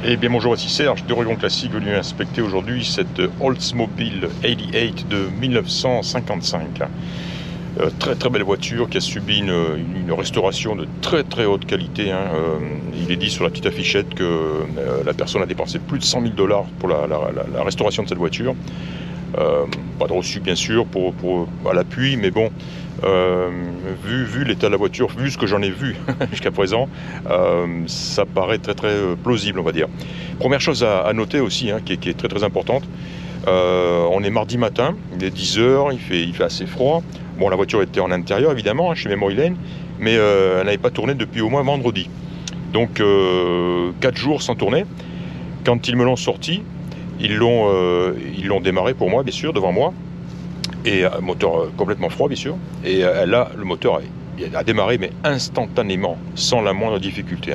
Eh bien bonjour, ici Serge d'Oregon Classique, venu inspecter aujourd'hui cette Oldsmobile 88 de 1955. Très très belle voiture qui a subi une restauration de très haute qualité. Il est dit sur la petite affichette que la personne a dépensé plus de 100 000 $ pour la restauration de cette voiture. Pas de reçu bien sûr à l'appui, mais bon, vu l'état de la voiture, vu ce que j'en ai vu jusqu'à présent, ça paraît très plausible, on va dire. Première chose à noter aussi, qui est très importante, on est mardi matin, il est 10 h, il fait assez froid. Bon, la voiture était en intérieur évidemment, chez Memory Lane, mais elle n'avait pas tourné depuis au moins vendredi. Donc 4 jours sans tourner. Quand ils me l'ont sorti, ils l'ont démarré pour moi, bien sûr, devant moi, et moteur complètement froid, bien sûr, et là, le moteur a démarré, mais instantanément, sans la moindre difficulté,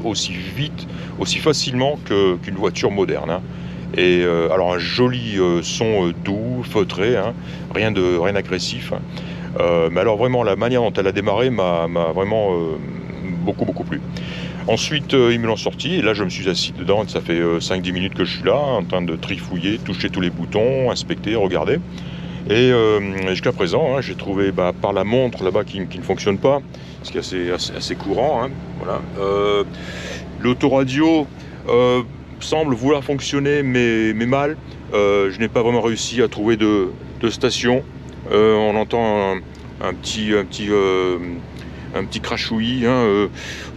aussi vite, aussi facilement qu'une voiture moderne. Et alors un joli son doux, feutré, rien d'agressif. Mais alors vraiment, la manière dont elle a démarré m'a vraiment beaucoup plu. Ensuite, ils me l'ont sorti, et là je me suis assis dedans, et ça fait 5-10 minutes que je suis là, en train de trifouiller, toucher tous les boutons, inspecter, regarder. Et jusqu'à présent, j'ai trouvé par la montre là-bas qui ne fonctionne pas, ce qui est assez courant. Voilà. L'autoradio semble vouloir fonctionner, mais mal. Je n'ai pas vraiment réussi à trouver de station. On entend un petit crachouillis,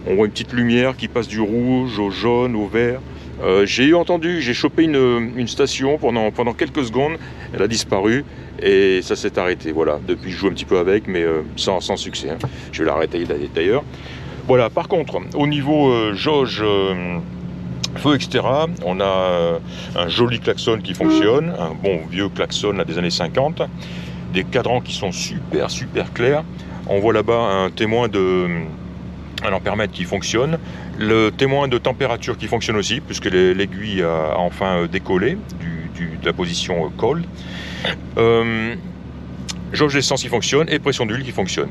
on voit une petite lumière qui passe du rouge au jaune, au vert. J'ai chopé une station pendant quelques secondes, elle a disparu et ça s'est arrêté. Voilà, depuis je joue un petit peu avec, mais sans succès. Je vais l'arrêter d'ailleurs. Voilà, par contre, au niveau jauge, feu, etc., on a un joli klaxon qui fonctionne, un bon vieux klaxon là, des années 50, des cadrans qui sont super clairs. On voit là-bas un témoin un ampèremètre qui fonctionne, le témoin de température qui fonctionne aussi, puisque l'aiguille a enfin décollé de la position cold. Jauge d'essence qui fonctionne et pression d'huile qui fonctionne.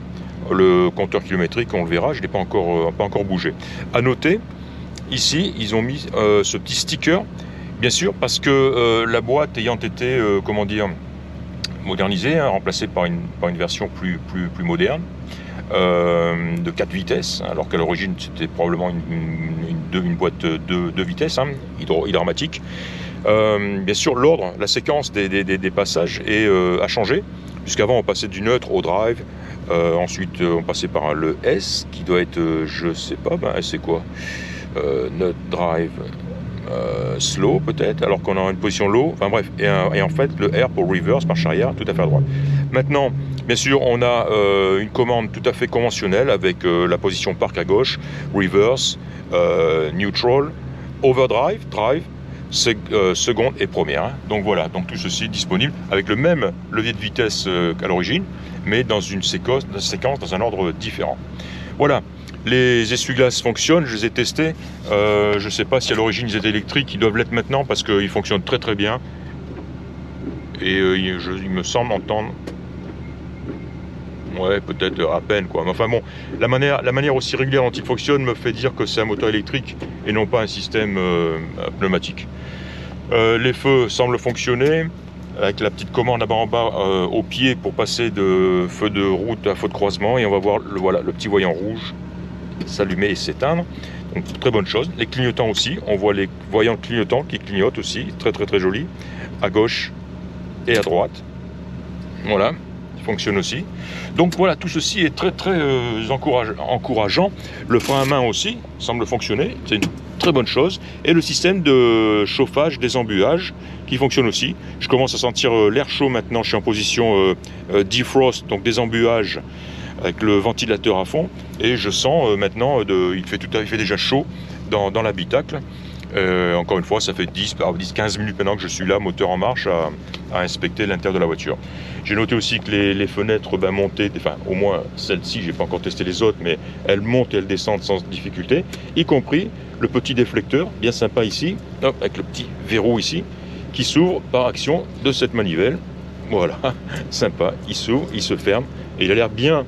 Le compteur kilométrique, on le verra, je ne l'ai pas encore bougé. À noter, ici, ils ont mis ce petit sticker, bien sûr, parce que la boîte ayant été, modernisée, remplacée par une version plus moderne, de 4 vitesses, alors qu'à l'origine c'était probablement une boîte de vitesses, hydromatique. Bien sûr, l'ordre, la séquence des passages a changé, puisqu'avant on passait du neutre au drive, ensuite on passait par le S qui doit être, je sais pas, S c'est quoi, neutre, drive, slow peut-être, alors qu'on a une position low, enfin bref, et en fait le R pour reverse, marche arrière, tout à fait à droite. Maintenant, bien sûr, on a une commande tout à fait conventionnelle avec la position park à gauche, reverse, neutral, overdrive, drive, seconde et première. Donc voilà, donc tout ceci est disponible avec le même levier de vitesse qu'à l'origine, mais dans une séquence, dans un ordre différent. Voilà. Les essuie-glaces fonctionnent, je les ai testés. Je ne sais pas si à l'origine ils étaient électriques, ils doivent l'être maintenant parce qu'ils fonctionnent très bien. Et il me semble entendre, ouais, peut-être à peine quoi. Mais enfin bon, la manière aussi régulière dont il fonctionne me fait dire que c'est un moteur électrique et non pas un système pneumatique. Les feux semblent fonctionner avec la petite commande là-bas en bas au pied pour passer de feu de route à feu de croisement, et on va voir le petit voyant rouge s'allumer et s'éteindre, donc très bonne chose. Les clignotants aussi, on voit les voyants clignotants qui clignotent aussi, très joli, à gauche et à droite. Voilà, il fonctionne aussi. Donc voilà, tout ceci est très encourageant. Le frein à main aussi semble fonctionner, c'est une très bonne chose. Et le système de chauffage des embuages qui fonctionne aussi. Je commence à sentir l'air chaud maintenant, je suis en position defrost, donc des embuages avec le ventilateur à fond, et je sens maintenant, il fait déjà chaud dans l'habitacle. Encore une fois, ça fait 10-15 minutes maintenant que je suis là, moteur en marche, à inspecter l'intérieur de la voiture. J'ai noté aussi que les fenêtres montées, enfin au moins celle-ci, j'ai pas encore testé les autres, mais elles montent et elles descendent sans difficulté, y compris le petit déflecteur, bien sympa ici, hop, avec le petit verrou ici, qui s'ouvre par action de cette manivelle. Voilà, sympa, il s'ouvre, il se ferme, et il a l'air bien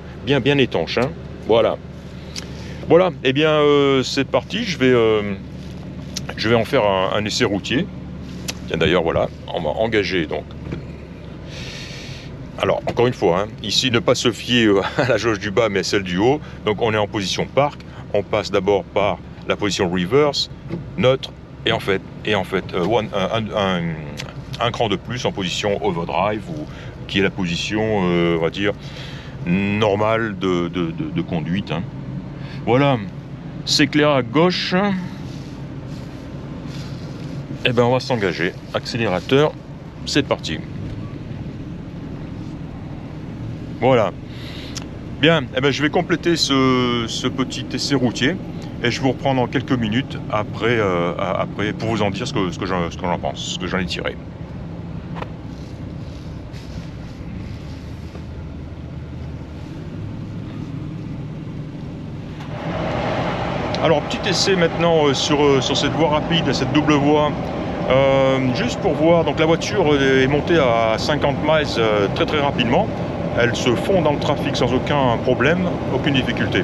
étanche. Voilà, et bien c'est parti, je Je vais en faire un essai routier. Tiens, d'ailleurs, voilà, on va engager donc. Alors, encore une fois, hein, ici, ne pas se fier à la jauge du bas, mais à celle du haut. Donc, on est en position park. On passe d'abord par la position reverse, neutre, et en fait, un cran de plus en position overdrive, qui est la position, on va dire, normale de conduite. Hein. Voilà, c'est clair à gauche. Et ben, on va s'engager. Accélérateur, c'est parti. Voilà. Bien, eh ben, je vais compléter ce petit essai routier et je vous reprends dans quelques minutes après pour vous en dire ce que j'en pense, ce que j'en ai tiré. Alors, petit essai maintenant sur cette voie rapide, cette double voie. Juste pour voir, donc la voiture est montée à 50 miles très très rapidement. Elle se fond dans le trafic sans aucun problème, aucune difficulté.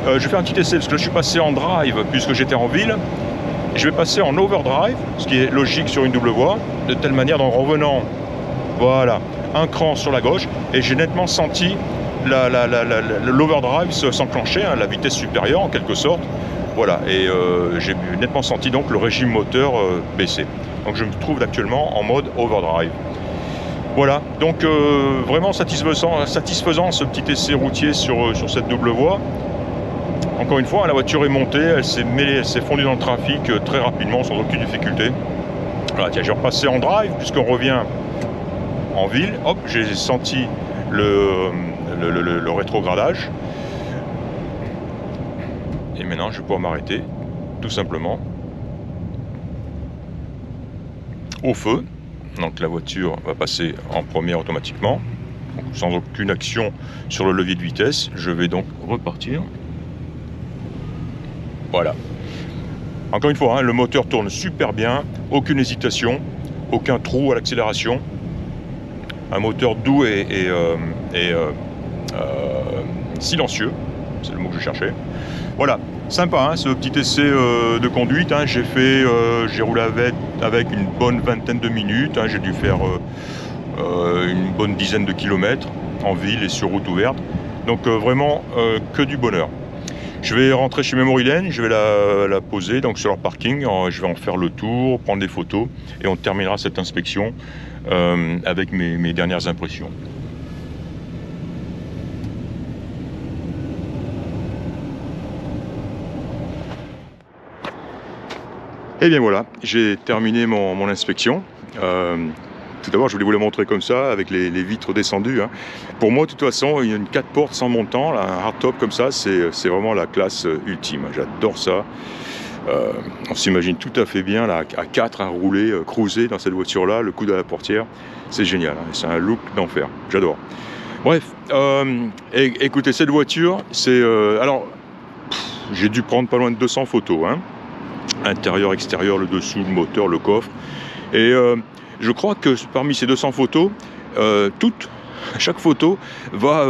Je vais faire un petit essai parce que là je suis passé en drive puisque j'étais en ville. Je vais passer en overdrive, ce qui est logique sur une double voie, de telle manière en revenant, voilà, un cran sur la gauche, et j'ai nettement senti l'overdrive s'enclencher, hein, la vitesse supérieure en quelque sorte. Voilà, et j'ai nettement senti donc le régime moteur baisser. Donc je me trouve actuellement en mode overdrive. Voilà, donc vraiment satisfaisant ce petit essai routier sur cette double voie. Encore une fois, la voiture est montée, elle s'est fondue dans le trafic très rapidement, sans aucune difficulté. Voilà, tiens, j'ai repassé en drive, puisqu'on revient en ville. Hop, j'ai senti le rétrogradage. Et maintenant, je vais pouvoir m'arrêter, tout simplement, au feu. Donc la voiture va passer en première automatiquement, donc, sans aucune action sur le levier de vitesse. Je vais donc repartir. Voilà. Encore une fois, hein, le moteur tourne super bien, aucune hésitation, aucun trou à l'accélération. Un moteur doux et silencieux, c'est le mot que je cherchais. Voilà, sympa, hein, ce petit essai de conduite. Hein, j'ai roulé avec une bonne vingtaine de minutes. Hein, j'ai dû faire une bonne dizaine de kilomètres en ville et sur route ouverte. Donc vraiment que du bonheur. Je vais rentrer chez Memory Lane, je vais la poser donc sur leur parking. Je vais en faire le tour, prendre des photos et on terminera cette inspection avec mes dernières impressions. Et bien voilà, j'ai terminé mon inspection. Tout d'abord, je voulais vous la montrer comme ça, avec les vitres descendues. Hein. Pour moi, de toute façon, il y a une 4 portes sans montant, là, un hardtop comme ça, c'est vraiment la classe ultime. J'adore ça. On s'imagine tout à fait bien là, à 4 à rouler, cruiser dans cette voiture-là, le coude à la portière. C'est génial, hein. C'est un look d'enfer. J'adore. Bref, écoutez, cette voiture, alors, j'ai dû prendre pas loin de 200 photos. Hein. Intérieur, extérieur, le dessous, le moteur, le coffre. Et je crois que parmi ces 200 photos, chaque photo va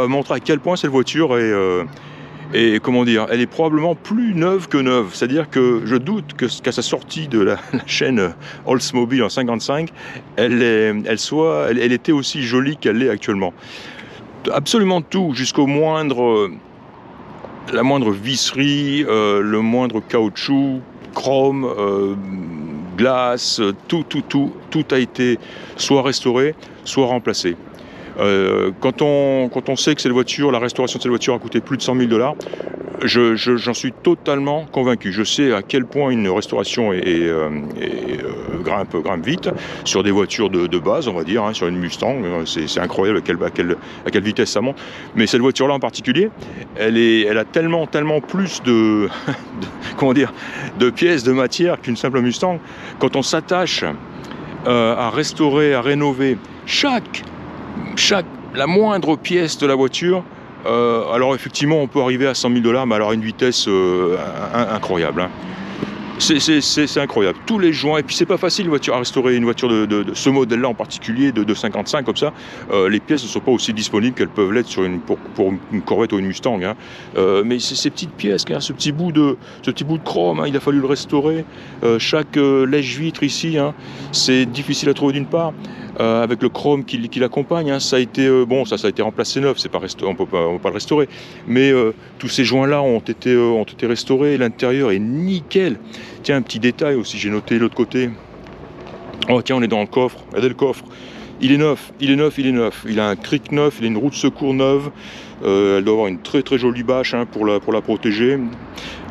montrer à quel point cette voiture est comment dire, elle est probablement plus neuve que neuve. C'est-à-dire que je doute qu'à sa sortie de la chaîne Oldsmobile en 55, elle était aussi jolie qu'elle l'est actuellement. Absolument tout, jusqu'au la moindre visserie, le moindre caoutchouc, chrome, glace, tout a été soit restauré, soit remplacé. Quand on sait que la restauration de cette voiture a coûté plus de 100 000 $, j'en suis totalement convaincu. Je sais à quel point une restauration grimpe vite sur des voitures de base, on va dire, hein, sur une Mustang. C'est incroyable à quelle vitesse ça monte. Mais cette voiture-là en particulier, elle a tellement plus de pièces, de matière qu'une simple Mustang. Quand on s'attache à restaurer, à rénover la moindre pièce de la voiture, alors effectivement on peut arriver à 100 000 $, mais alors à une vitesse incroyable. Hein. C'est incroyable. Tous les joints, et puis c'est pas facile à restaurer une voiture de ce modèle-là en particulier, de 55 comme ça. Les pièces ne sont pas aussi disponibles qu'elles peuvent l'être pour une Corvette ou une Mustang. Hein. Mais ces petites pièces, hein, ce petit bout de chrome, hein, il a fallu le restaurer. Chaque lèche-vitre ici, hein, c'est difficile à trouver d'une part. Avec le chrome qui l'accompagne, hein, ça a été ça a été remplacé neuf, c'est pas on peut pas le restaurer, mais tous ces joints là ont été restaurés, l'intérieur est nickel. Tiens, un petit détail aussi, j'ai noté l'autre côté. Oh tiens, on est dans le coffre, regardez le coffre, il est neuf, il a un cric neuf, il a une roue de secours neuve. Elle doit avoir une très très jolie bâche, hein, pour la protéger.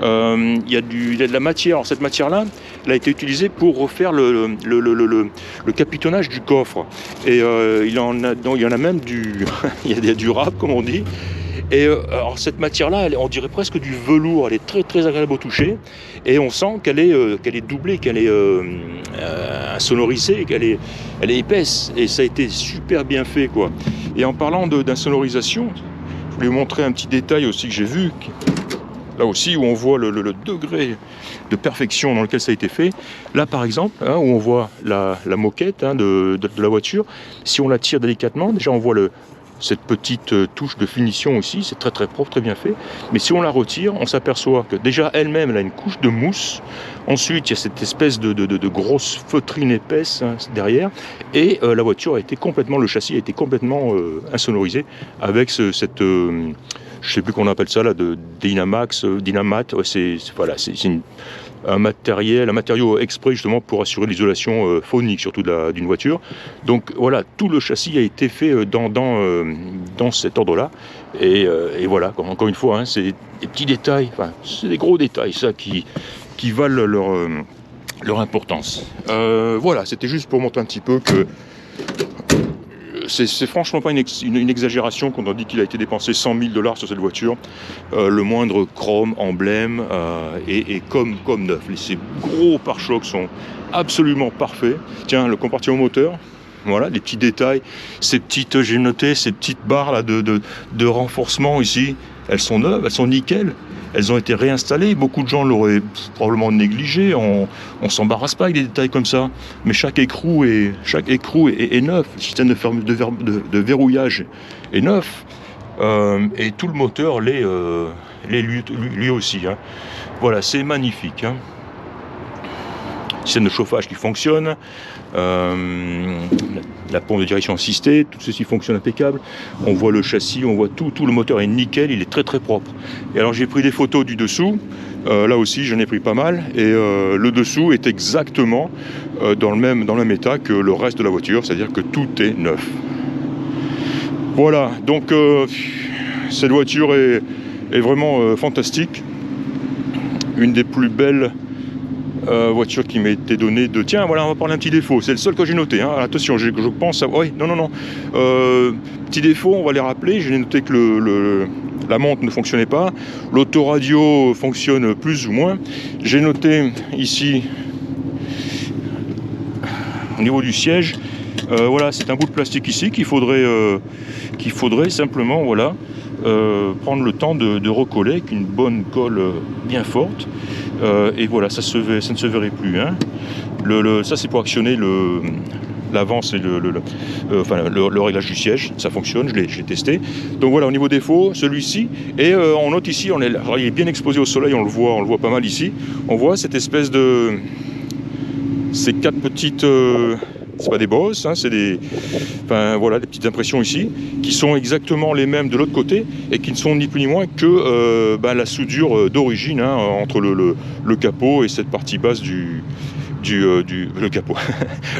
Il y a de la matière. Alors, cette matière-là, elle a été utilisée pour refaire le capitonnage du coffre. Et il y en a même il y a du rap, comme on dit. Et alors cette matière-là, on dirait presque du velours. Elle est très très agréable au toucher. Et on sent qu'elle est doublée, qu'elle est insonorisée, elle est épaisse. Et ça a été super bien fait, quoi. Et en parlant d'insonorisation, je voulais vous montrer un petit détail aussi que j'ai vu, là aussi où on voit le degré de perfection dans lequel ça a été fait. Là par exemple, hein, où on voit la moquette, hein, de la voiture, si on la tire délicatement, déjà on voit cette petite touche de finition aussi, c'est très très propre, très bien fait. Mais si on la retire, on s'aperçoit que déjà elle-même elle a une couche de mousse. Ensuite il y a cette espèce de grosse feutrine épaisse, hein, derrière. Et la voiture a été complètement, le châssis a été complètement insonorisé avec cette je sais plus qu'on appelle ça là, de Dynamax, Dynamat. Ouais, c'est un matériau exprès justement pour assurer l'isolation phonique surtout d'une voiture. Donc voilà, tout le châssis a été fait dans cet ordre-là. Et voilà, encore une fois, hein, c'est des petits détails, enfin c'est des gros détails ça qui valent leur importance. Voilà, c'était juste pour montrer un petit peu que c'est franchement pas une exagération quand on dit qu'il a été dépensé 100 000 $ sur cette voiture. Le moindre chrome, emblème est comme neuf. Ces gros pare-chocs sont absolument parfaits. Tiens, le compartiment moteur, voilà, les petits détails, j'ai noté ces petites barres là de renforcement ici, elles sont neuves, elles sont nickel. Elles ont été réinstallées, beaucoup de gens l'auraient probablement négligé, on s'embarrasse pas avec des détails comme ça, mais chaque écrou est neuf, le système de verrouillage est neuf, et tout le moteur l'est lui aussi, hein. Voilà, c'est magnifique, hein. Système de chauffage qui fonctionne, la pompe de direction assistée, tout ceci fonctionne impeccable. On voit le châssis, on voit tout le moteur est nickel, il est très très propre. Et alors j'ai pris des photos du dessous, là aussi j'en ai pris pas mal, et le dessous est exactement dans le même état que le reste de la voiture, c'est-à-dire que tout est neuf. Voilà, donc cette voiture est vraiment fantastique, une des plus belles voiture qui m'a été donnée de... Tiens, voilà, on va parler d'un petit défaut. C'est le seul que j'ai noté. Hein. Attention, je pense... Oui, non. Petit défaut, on va les rappeler. J'ai noté que la montre ne fonctionnait pas. L'autoradio fonctionne plus ou moins. J'ai noté ici, au niveau du siège, voilà, c'est un bout de plastique ici qu'il faudrait simplement, voilà, prendre le temps de recoller avec une bonne colle bien forte. Et voilà, ça ne se verrait plus, hein. Ça c'est pour actionner l'avance et le réglage du siège, ça fonctionne, j'ai testé. Donc voilà, au niveau défaut, celui-ci, et on note ici, alors, il est bien exposé au soleil, on le voit pas mal ici. On voit cette espèce ces quatre petites... c'est pas des bosses, hein, c'est des petites impressions ici, qui sont exactement les mêmes de l'autre côté, et qui ne sont ni plus ni moins que la soudure d'origine, hein, entre le capot et cette partie basse le capot,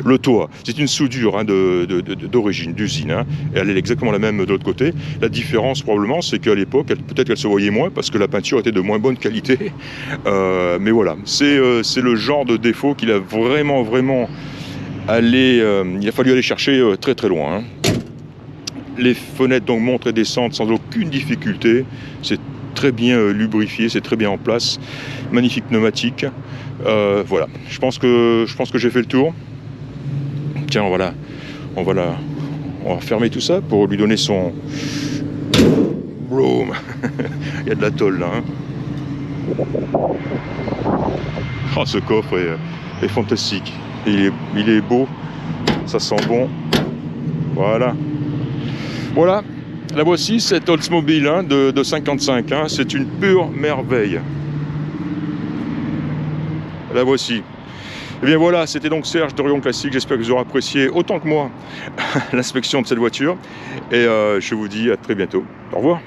le toit. C'est une soudure, hein, d'origine, d'usine, hein, et elle est exactement la même de l'autre côté. La différence probablement, c'est qu'à l'époque, peut-être qu'elle se voyait moins parce que la peinture était de moins bonne qualité. Mais voilà, c'est le genre de défaut qu'il a vraiment il a fallu aller chercher très très loin, hein. Les fenêtres donc montent et descendent sans aucune difficulté. C'est très bien lubrifié, c'est très bien en place. Magnifique pneumatique. Voilà, je pense que j'ai fait le tour. Tiens, voilà, on va fermer tout ça pour lui donner son... Boum. Il y a de la tôle là, hein. Oh, ce coffre est fantastique. Il est beau, ça sent bon. Voilà. Voilà, la voici, cette Oldsmobile hein, de 55. Hein, c'est une pure merveille. La voici. Et bien voilà, c'était donc Serge d'Orion Classique. J'espère que vous aurez apprécié autant que moi l'inspection de cette voiture. Et je vous dis à très bientôt. Au revoir.